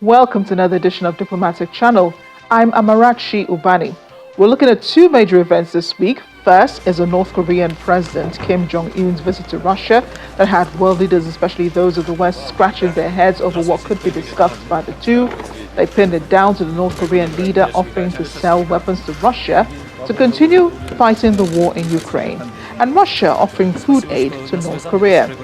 Welcome to another edition of Diplomatic Channel. I'm Amarachi Ubani. We're looking at two major events this week. First is a North Korean President Kim Jong-un's visit to Russia that had world leaders, especially those of the West, scratching their heads over what could be discussed by the two. They pinned it down to the North Korean leader offering to sell weapons to Russia to continue fighting the war in Ukraine, and Russia offering food aid to North Korea.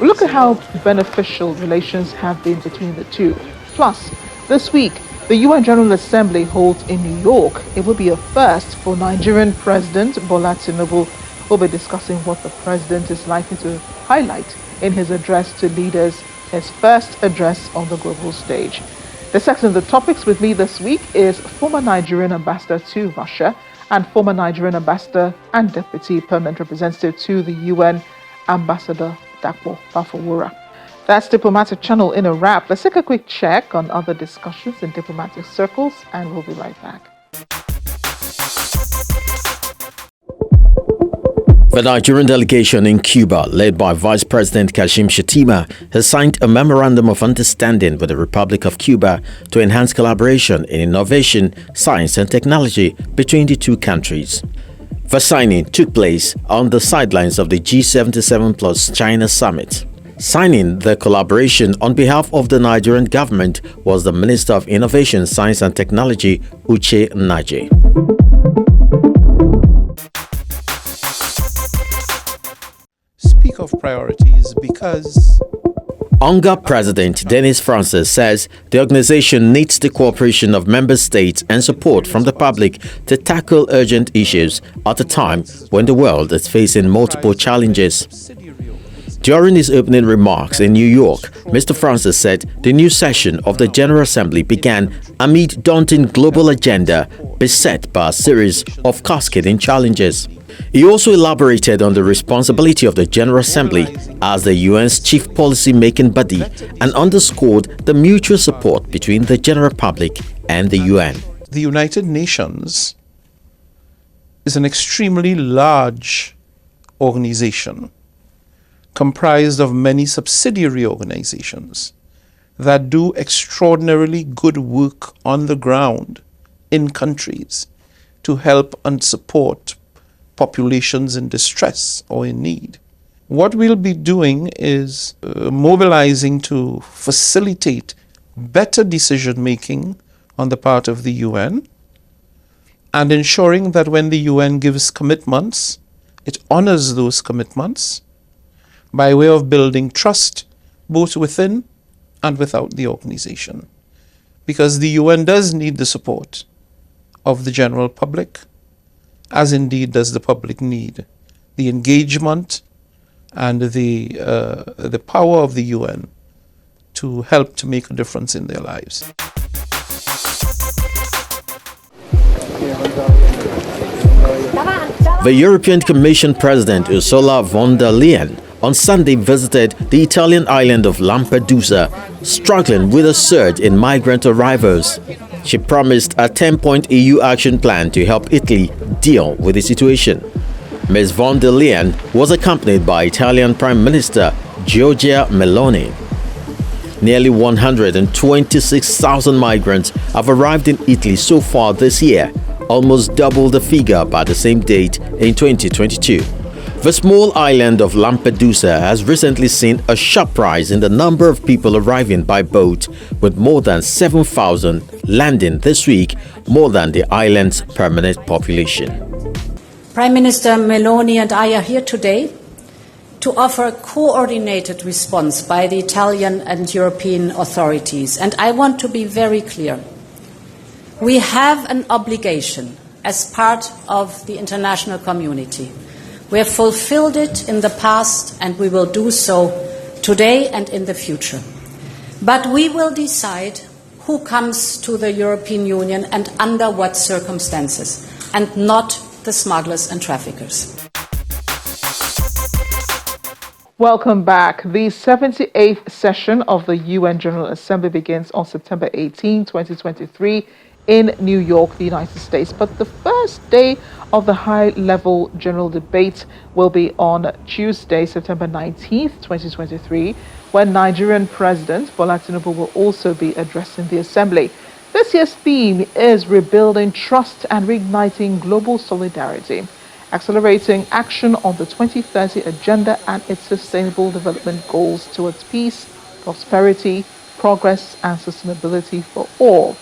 Look at how beneficial relations have been between the two. Plus, this week, the UN General Assembly holds in New York. It will be a first for Nigerian President Bola Tinubu. We'll be discussing what the president is likely to highlight in his address to leaders, his first address on the global stage. The second of the topics with me this week is former Nigerian ambassador to Russia and former Nigerian ambassador and deputy permanent representative to the UN, Ambassador Dapo Bafawura. That's Diplomatic Channel in a wrap. Let's take a quick check on other discussions in diplomatic circles, and we'll be right back. The Nigerian delegation in Cuba, led by Vice President Kashim Shettima, has signed a memorandum of understanding with the Republic of Cuba to enhance collaboration in innovation, science and technology between the two countries. The signing took place on the sidelines of the G77 plus China summit. Signing the collaboration on behalf of the Nigerian government was the Minister of Innovation, Science and Technology, Uche Naje. Speak of priorities because UNGA President Dennis Francis says the organization needs the cooperation of member states and support from the public to tackle urgent issues at a time when the world is facing multiple challenges. During his opening remarks in New York, Mr. Francis said the new session of the General Assembly began amid daunting global agenda beset by a series of cascading challenges. He also elaborated on the responsibility of the General Assembly as the UN's chief policy-making body and underscored the mutual support between the general public and the UN. The United Nations is an extremely large organization comprised of many subsidiary organizations that do extraordinarily good work on the ground in countries to help and support populations in distress or in need. What we'll be doing is mobilizing to facilitate better decision making on the part of the UN and ensuring that when the UN gives commitments, it honors those commitments by way of building trust both within and without the organization. Because the UN does need the support of the general public, as indeed does the public need the engagement and the power of the UN to help to make a difference in their lives. The European Commission President Ursula von der Leyen on Sunday visited the Italian island of Lampedusa, struggling with a surge in migrant arrivals. She promised a 10-point EU action plan to help Italy deal with the situation. Ms. von der Leyen was accompanied by Italian Prime Minister Giorgia Meloni. Nearly 126,000 migrants have arrived in Italy so far this year, almost double the figure by the same date in 2022. The small island of Lampedusa has recently seen a sharp rise in the number of people arriving by boat, with more than 7,000 landing this week, more than the island's permanent population. Prime Minister Meloni and I are here today to offer a coordinated response by the Italian and European authorities. And I want to be very clear. We have an obligation as part of the international community. We have fulfilled it in the past and we will do so today and in the future. But we will decide who comes to the European Union and under what circumstances, and not the smugglers and traffickers. Welcome back. The 78th session of the UN General Assembly begins on September 18, 2023 in New York, the United States. But the first day of the high-level general debate will be on Tuesday, September 19th, 2023, when Nigerian President Bola Tinubu will also be addressing the Assembly. This year's theme is rebuilding trust and reigniting global solidarity, accelerating action on the 2030 Agenda and its sustainable development goals towards peace, prosperity, progress, and sustainability for all.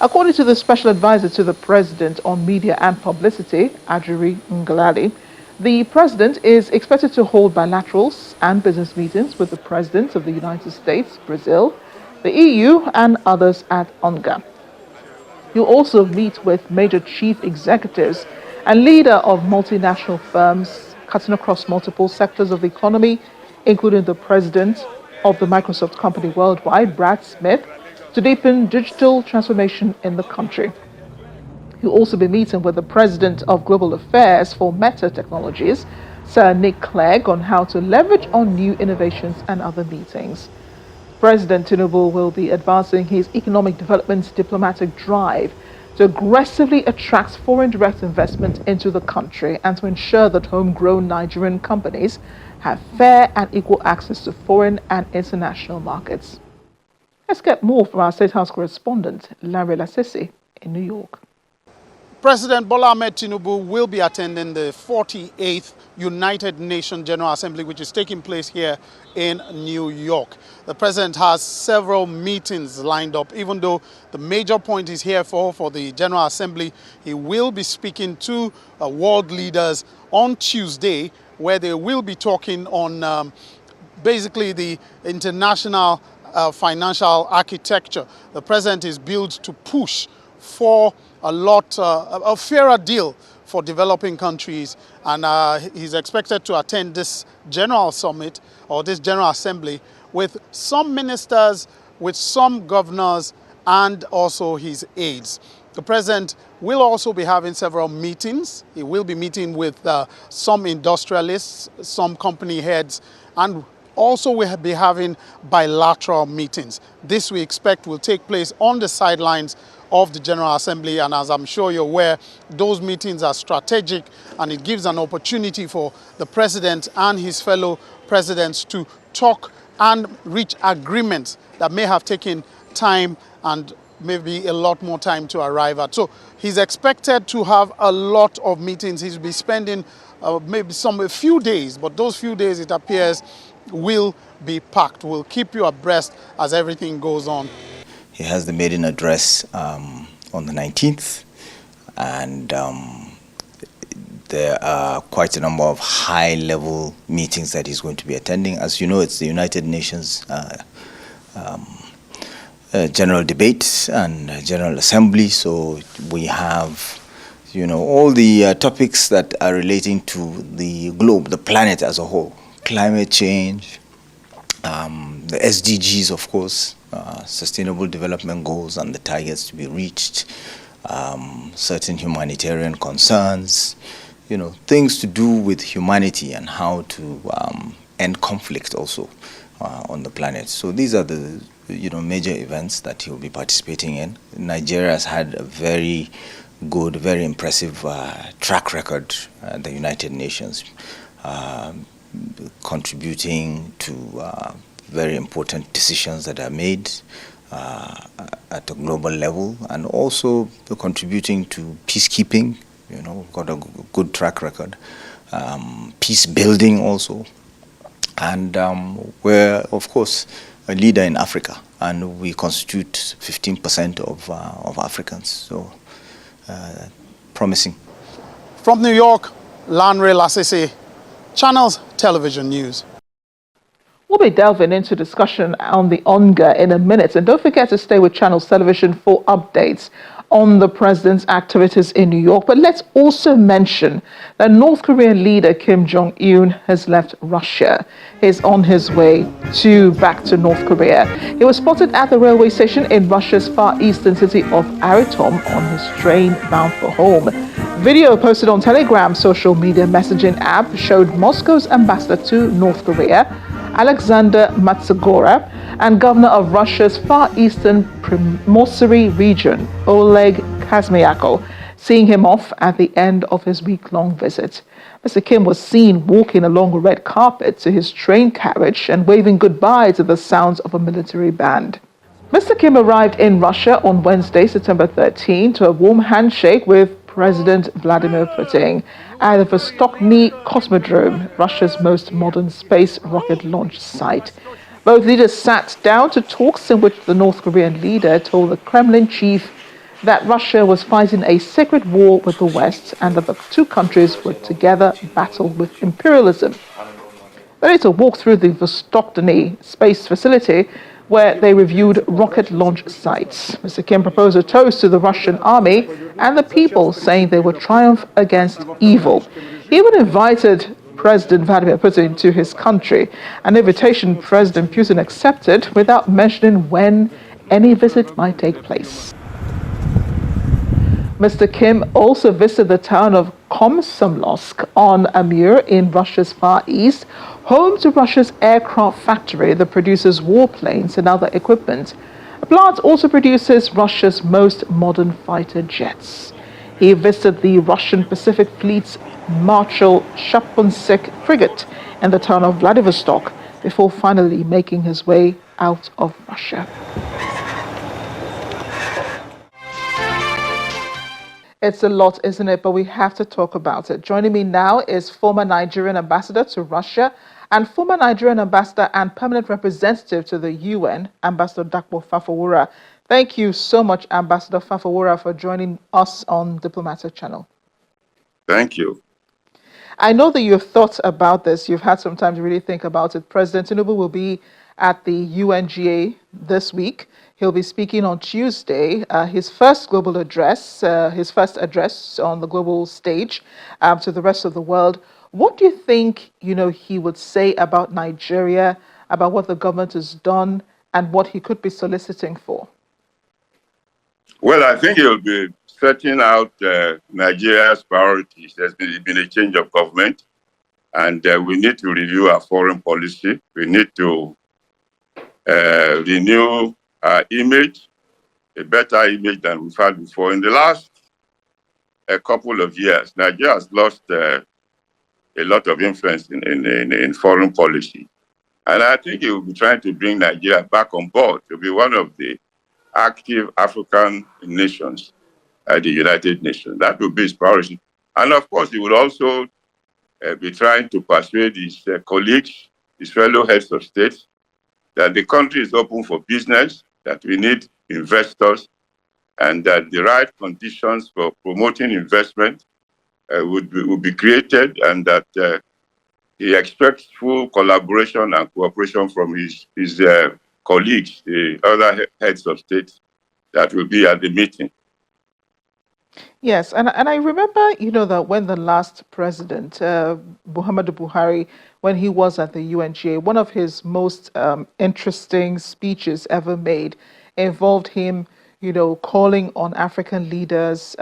According to the Special Advisor to the President on Media and Publicity, Ajuri Ngalali, the President is expected to hold bilaterals and business meetings with the Presidents of the United States, Brazil, the EU, and others at UNGA. He'll also meet with major chief executives and leader of multinational firms cutting across multiple sectors of the economy, including the President of the Microsoft company worldwide, Brad Smith, to deepen digital transformation in the country. He'll also be meeting with the President of Global Affairs for Meta Technologies, Sir Nick Clegg, on how to leverage on new innovations and other meetings. President Tinubu will be advancing his economic development diplomatic drive to aggressively attract foreign direct investment into the country and to ensure that homegrown Nigerian companies have fair and equal access to foreign and international markets. Let's get more from our State House correspondent, Larry Lasisi, in New York. President Bola Ahmed Tinubu will be attending the 48th United Nations General Assembly, which is taking place here in New York. The president has several meetings lined up, even though the major point is here for the General Assembly. He will be speaking to world leaders on Tuesday, where they will be talking on basically the international financial architecture. The president is built to push for a fairer deal for developing countries, and he's expected to attend this general summit or this general assembly with some ministers, with some governors, and also his aides. The president will also be having several meetings. He will be meeting with some industrialists, some company heads, and also we'll be having bilateral meetings. This we expect will take place on the sidelines of the General Assembly, and as I'm sure you're aware, those meetings are strategic, and it gives an opportunity for the president and his fellow presidents to talk and reach agreements that may have taken time and maybe a lot more time to arrive at. So he's expected to have a lot of meetings. He'll be spending maybe a few days, but those few days, it appears, will be packed. We'll keep you abreast as everything goes on. He has the maiden address on the 19th, and there are quite a number of high-level meetings that he's going to be attending. As you know, it's the United Nations General Debate and General Assembly, so we have, all the topics that are relating to the globe, the planet as a whole. Climate change, the SDGs, of course, Sustainable Development Goals and the targets to be reached, certain humanitarian concerns, things to do with humanity and how to end conflict also on the planet. So these are the major events that he'll be participating in. Nigeria has had a very good, very impressive track record at the United Nations, contributing to very important decisions that are made at a global level, and also contributing to peacekeeping. We've got a good track record. Peace building also. And we're, of course, a leader in Africa, and we constitute 15% of Africans. So, promising. From New York, Lanre Lasese, Channels Television News. We'll be delving into discussion on the UNGA in a minute. And don't forget to stay with Channels Television for updates on the president's activities in New York. But let's also mention that North Korean leader Kim Jong-un has left Russia. He's on his way back to North Korea. He was spotted at the railway station in Russia's far eastern city of Arytom on his train bound for home. Video posted on Telegram social media messaging app showed Moscow's ambassador to North Korea Alexander Matsugora, and Governor of Russia's Far Eastern Primorye region, Oleg Kazmiakov, seeing him off at the end of his week-long visit. Mr. Kim was seen walking along a red carpet to his train carriage and waving goodbye to the sounds of a military band. Mr. Kim arrived in Russia on Wednesday, September 13, to a warm handshake with President Vladimir Putin at the Vostochny Cosmodrome, Russia's most modern space rocket launch site. Both leaders sat down to talks in which the North Korean leader told the Kremlin chief that Russia was fighting a secret war with the West and that the two countries would together battle with imperialism. They later walked through the Vostochny space facility where they reviewed rocket launch sites. Mr. Kim proposed a toast to the Russian army and the people, saying they would triumph against evil. He even invited President Vladimir Putin to his country, an invitation President Putin accepted without mentioning when any visit might take place. Mr. Kim also visited the town of Komsomolsk on Amur in Russia's Far East, home to Russia's aircraft factory that produces warplanes and other equipment. The plant also produces Russia's most modern fighter jets. He visited the Russian Pacific Fleet's Marshal Shapuntsek frigate in the town of Vladivostok before finally making his way out of Russia. It's a lot, isn't it? But we have to talk about it. Joining me now is former Nigerian ambassador to Russia and former Nigerian ambassador and permanent representative to the UN, Ambassador Dakpo Fafawura. Thank you so much, Ambassador Fafawura, for joining us on Diplomatic Channel. Thank you. I know that you've thought about this. You've had some time to really think about it. President Tinubu will be at the UNGA this week. He'll be speaking on Tuesday, his first global address, his first address on the global stage to the rest of the world. What do you think, he would say about Nigeria, about what the government has done, and what he could be soliciting for? Well, I think he'll be setting out Nigeria's priorities. There's been a change of government, and we need to review our foreign policy. We need to renew our image, a better image than we've had before. In the last couple of years, Nigeria has lost a lot of influence in foreign policy. And I think he will be trying to bring Nigeria back on board to be one of the active African nations at the United Nations. That will be his priority. And of course, he will also be trying to persuade his colleagues, his fellow heads of state, that the country is open for business, that we need investors, and that the right conditions for promoting investment would be created, and that he expects full collaboration and cooperation from his colleagues, the other heads of state that will be at the meeting. Yes, and I remember, that when the last president, Muhammadu Buhari, when he was at the UNGA, one of his most interesting speeches ever made involved him, calling on African leaders,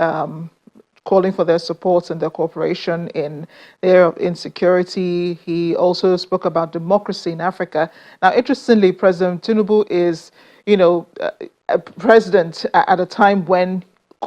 calling for their support and their cooperation in the area of insecurity. He also spoke about democracy in Africa. Now, interestingly, President Tinubu is, a president at a time when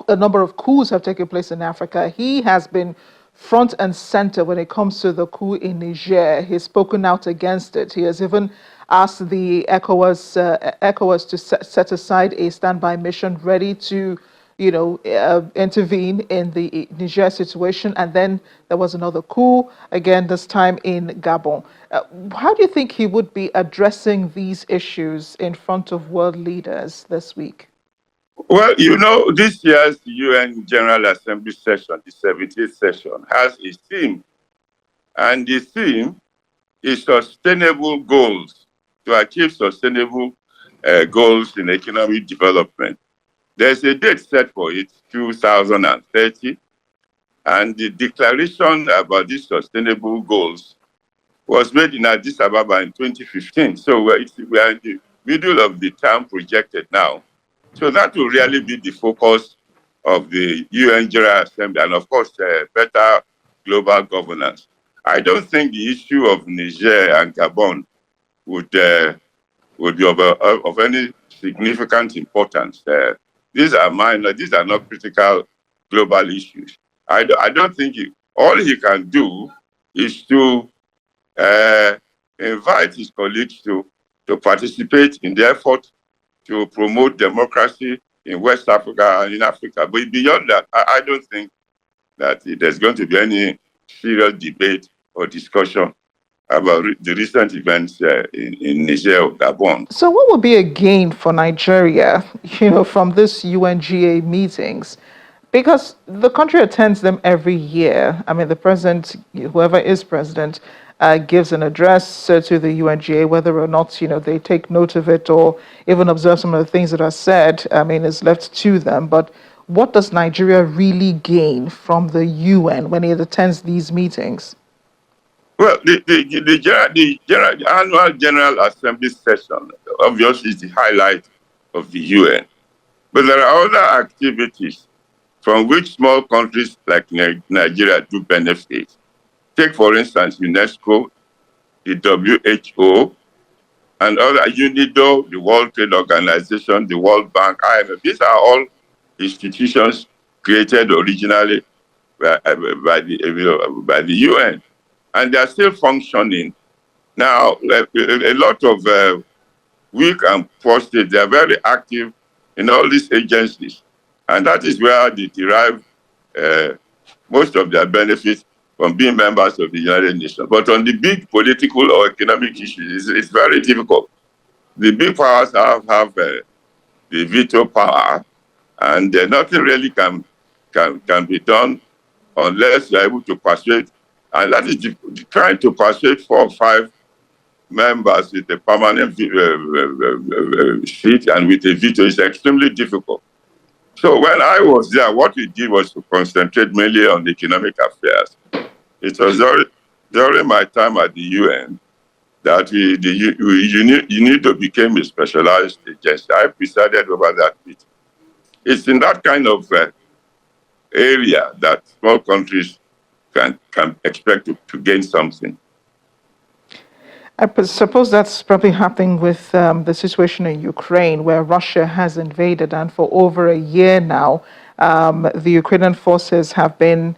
a number of coups have taken place in Africa. He has been front and center when it comes to the coup in Niger. He's spoken out against it. He has even asked the ECOWAS to set aside a standby mission ready to, intervene in the Niger situation. And then there was another coup, again, this time in Gabon. How do you think he would be addressing these issues in front of world leaders this week? Well, this year's UN General Assembly session, the 70th session, has a theme. And the theme is sustainable goals, to achieve sustainable goals in economic development. There's a date set for it, 2030. And the declaration about these sustainable goals was made in Addis Ababa in 2015. So we are in the middle of the term projected now. So that will really be the focus of the UN General Assembly and, of course, better global governance. I don't think the issue of Niger and Gabon would be of any significant importance. These are minor. These are not critical global issues. I don't think all he can do is to invite his colleagues to participate in the effort to promote democracy in West Africa and in Africa. But beyond that, I don't think that there's going to be any serious debate or discussion about the recent events in Niger or Gabon. So, what would be a gain for Nigeria, from this UNGA meetings? Because the country attends them every year. I mean, the president, whoever is president, gives an address to the UNGA, whether or not they take note of it or even observe some of the things that are said. I mean, is left to them. But what does Nigeria really gain from the UN when it attends these meetings? Well, the annual General Assembly session obviously is the highlight of the UN. But there are other activities from which small countries like Nigeria do benefit. Take, for instance, UNESCO, the WHO, and other UNIDO, the World Trade Organization, the World Bank, IMF. These are all institutions created originally by the UN, and they are still functioning. Now, a lot of weak and poor states, they are very active in all these agencies. And that is where they derive most of their benefits from being members of the United Nations. But on the big political or economic issues, it's very difficult. The big powers have the veto power, and nothing really can be done unless you're able to persuade. And that is trying to persuade 4 or 5 members with a permanent seat and with a veto is extremely difficult. So when I was there, what we did was to concentrate mainly on economic affairs. It was during my time at the UN that UNIDO became a specialized agency. I presided over that meeting. It's in that kind of area that small countries can expect to gain something. I suppose that's probably happening with the situation in Ukraine, where Russia has invaded, and for over a year now, the Ukrainian forces have been,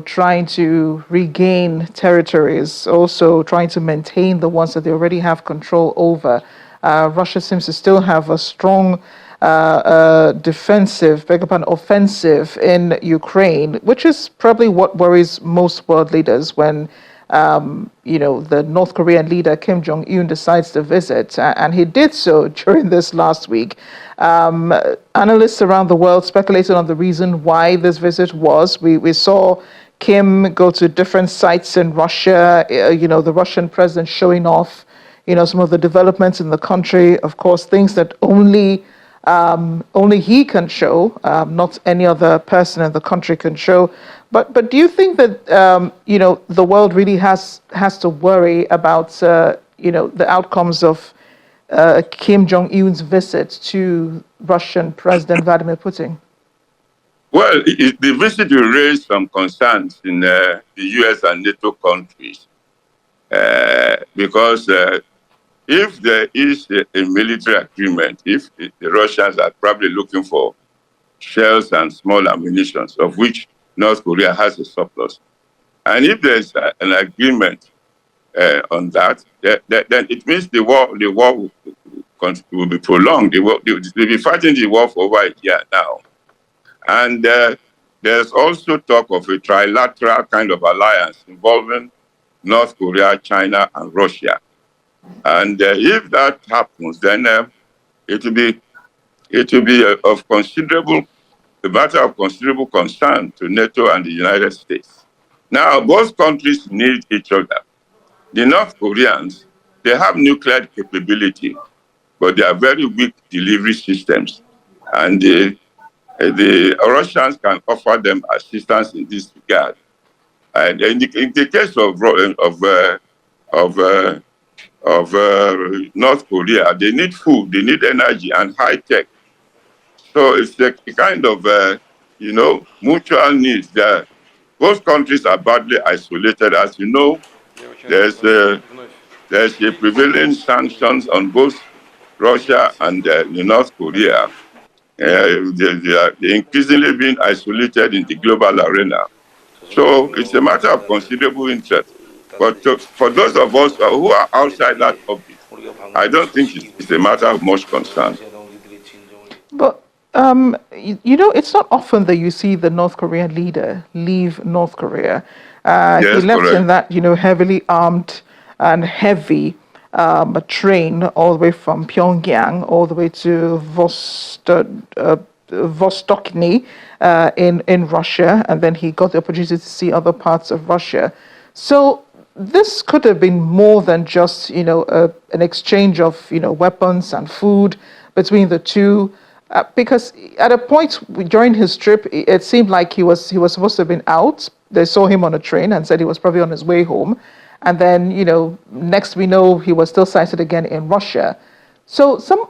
trying to regain territories, also trying to maintain the ones that they already have control over. Russia seems to still have a strong offensive in Ukraine, which is probably what worries most world leaders when the North Korean leader Kim Jong-un decides to visit, and he did so during this last week. Analysts around the world speculated on the reason why this visit was. We saw Kim go to different sites in Russia, the Russian president showing off, some of the developments in the country, of course, things that only he can show, not any other person in the country can show. But do you think that the world really has to worry about the outcomes of Kim Jong-un's visit to Russian President Vladimir Putin? Well, the visit will raise some concerns in the US and NATO countries because if there is a military agreement, if the Russians are probably looking for shells and small ammunition, of which North Korea has a surplus, and if there's an agreement on that, then it means the war will be prolonged. They'll be fighting the war for over a year now. And there's also talk of a trilateral kind of alliance involving North Korea, China, and Russia. And if that happens, then it will be a matter of considerable concern to NATO and the United States. Now, both countries need each other. The North Koreans, they have nuclear capability, but they are very weak delivery systems. And the Russians can offer them assistance in this regard. And in the case of North Korea, they need food, they need energy and high tech. So it's a kind of mutual needs. Both countries are badly isolated, as you know. There's there's a prevailing sanctions on both Russia and North Korea. They are increasingly being isolated in the global arena. So it's a matter of considerable interest. But for those of us who are outside that orbit, I don't think it's a matter of much concern. But it's not often that you see the North Korean leader leave North Korea. He Yes, left in correct. that, heavily armed and heavy train all the way from Pyongyang all the way to Vostokny in Russia, and then he got the opportunity to see other parts of Russia. So this could have been more than just an exchange of weapons and food between the two. Because at a point during his trip, it seemed like he was supposed to have been out. They saw him on a train and said he was probably on his way home. And then, next we know he was still sighted again in Russia. So some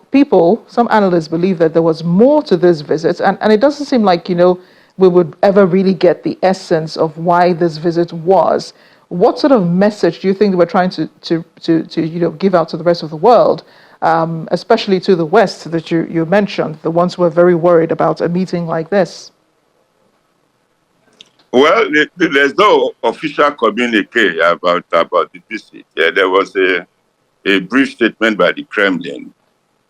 analysts believe that there was more to this visit, and it doesn't seem like, we would ever really get the essence of why this visit was. What sort of message do you think they were trying to give out to the rest of the world, especially to the West that you mentioned, the ones who were very worried about a meeting like this? Well, there's no official communique about the visit. There was a brief statement by the Kremlin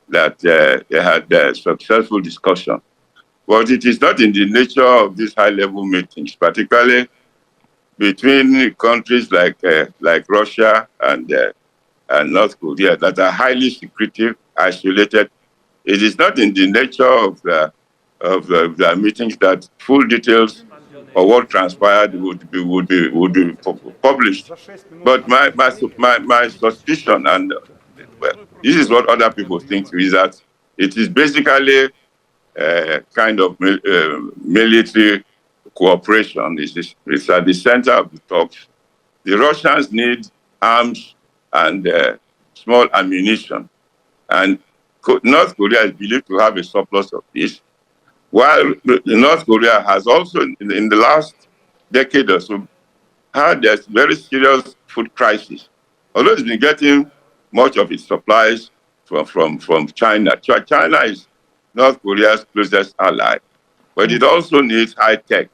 that they had a successful discussion. But it is not in the nature of these high-level meetings, particularly between countries like Russia and North Korea that are highly secretive, isolated. It is not in the nature of the meetings that full details of what transpired would be published. But my suspicion, and well, this is what other people think, is that it is basically kind of military cooperation. It's at the center of the talks. The Russians need arms and small ammunition, and North Korea is believed to have a surplus of this, while North Korea has also, in the last decade or so, had a very serious food crisis. Although it's been getting much of its supplies from China. China is North Korea's closest ally, but it also needs high-tech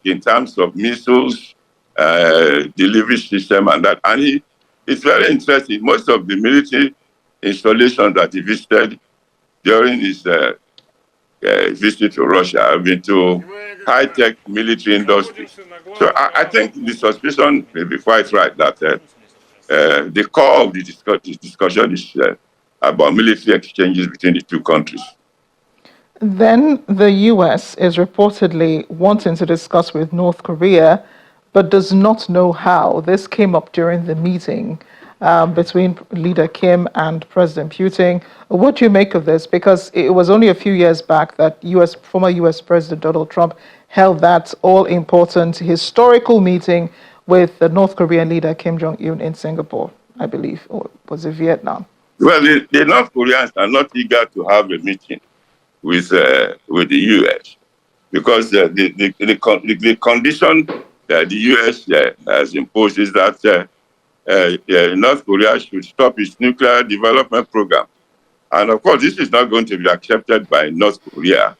in terms of missiles, delivery system, and that. And it's very interesting. Most of the military installations that he visited during his visit to Russia have been to high-tech military industries. So I think the suspicion may be quite right that the core of the discussion is about military exchanges between the two countries. Then the US is reportedly wanting to discuss with North Korea, but does not know how. This came up during the meeting between Leader Kim and President Putin. What do you make of this? Because it was only a few years back that former US President Donald Trump held that all-important historical meeting with the North Korean leader Kim Jong-un in Singapore, I believe, or was it Vietnam? Well, the North Koreans are not eager to have a meeting with the U.S. because the condition that the U.S. has imposed is that North Korea should stop its nuclear development program. And of course, this is not going to be accepted by North Korea.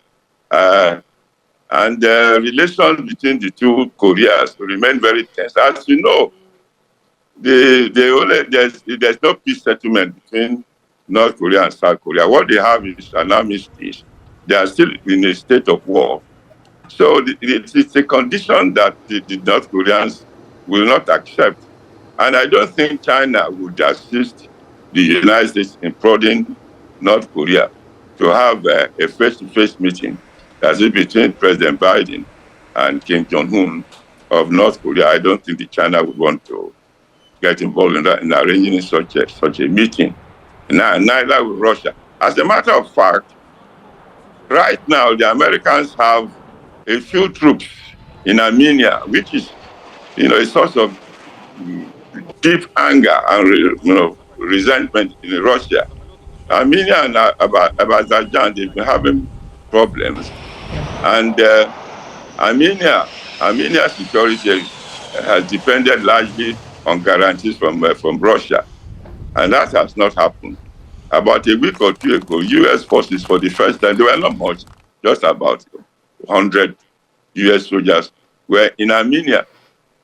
And relations between the two Koreas remain very tense. As you know, there's no peace settlement between North Korea and South Korea. What they have is an armistice. They are still in a state of war. So it's a condition that the North Koreans will not accept. And I don't think China would assist the United States in prodding North Korea to have a face-to-face meeting, as if between President Biden and Kim Jong-un of North Korea. I don't think China would want to get involved in that, in arranging such a meeting. Neither will Russia. As a matter of fact, right now the Americans have a few troops in Armenia, which is, a source of deep anger and resentment in Russia. Armenia and Azerbaijan, they've been having problems, and Armenia's security has depended largely on guarantees from Russia. And that has not happened. About a week or two ago, U.S. forces, for the first time, they were not much, just about 100 U.S. soldiers, were in Armenia,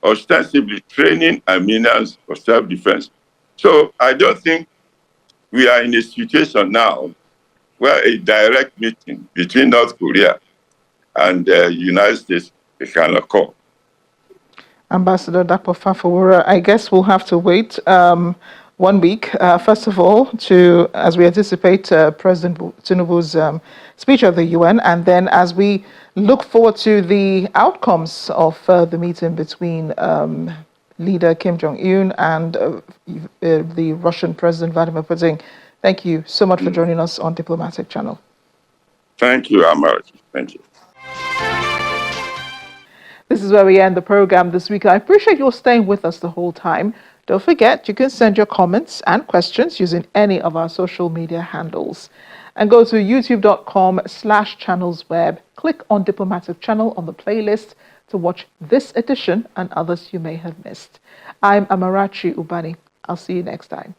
ostensibly training Armenians for self-defense. So I don't think we are in a situation now where a direct meeting between North Korea and the United States can occur. Ambassador Dapo Fafawura, I guess we'll have to wait 1 week, first of all, as we anticipate President Tinubu's speech at the UN, and then as we look forward to the outcomes of the meeting between leader Kim Jong-un and the Russian President Vladimir Putin. Thank you so much for joining us on Diplomatic Channel. Thank you, Amar. Thank you. This is where we end the program this week. I appreciate your staying with us the whole time. Don't forget, you can send your comments and questions using any of our social media handles. And go to youtube.com/channelsweb. Click on Diplomatic Channel on the playlist to watch this edition and others you may have missed. I'm Amarachi Ubani. I'll see you next time.